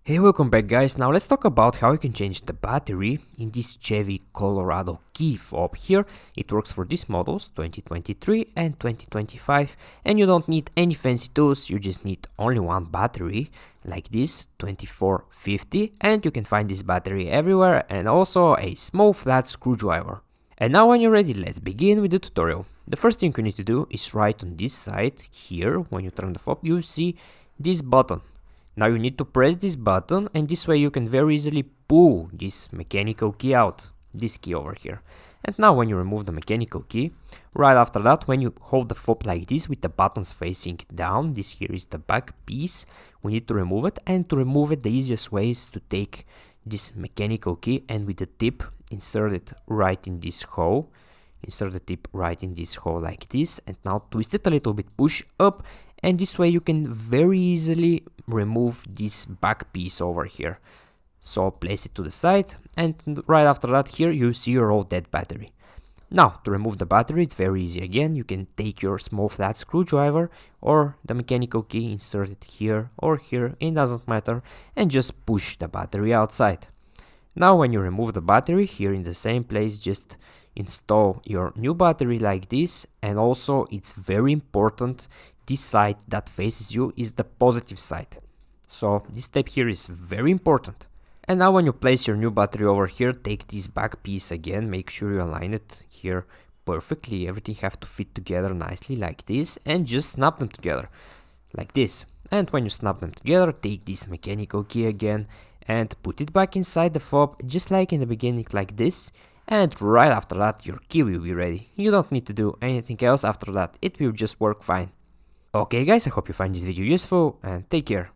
Hey, welcome back guys. Now let's talk about how you can change the battery in this Chevy Colorado key fob here. It works for these models 2023 and 2025 and you don't need any fancy tools, you just need only one battery like this 2450 and you can find this battery everywhere and also a small flat screwdriver. And now when you're ready, let's begin with the tutorial. The first thing you need to do is right on this side here, when you turn the fob you see this button. Now you need to press this button and this way you can very easily pull this mechanical key out, this key over here. And now when you remove the mechanical key, right after that when you hold the fob like this with the buttons facing down, this here is the back piece, we need to remove it, and to remove it the easiest way is to take this mechanical key and with the tip insert it right in this hole. Insert the tip right in this hole like this and now twist it a little bit, push up, and this way you can very easily remove this back piece over here. So place it to the side and right after that here you see your old dead battery. Now to remove the battery it's very easy again, you can take your small flat screwdriver or the mechanical key, insert it here or here, it doesn't matter, and just push the battery outside. Now when you remove the battery here in the same place, just install your new battery like this, and also it's very important, this side that faces you is the positive side. So this step here is very important. And now when you place your new battery over here, take this back piece again, make sure you align it here perfectly, everything have to fit together nicely like this, and just snap them together like this. And when you snap them together, take this mechanical key again and put it back inside the fob just like in the beginning like this, and right after that your key will be ready. You don't need to do anything else after that, it will just work fine. Okay guys, I hope you find this video useful and take care.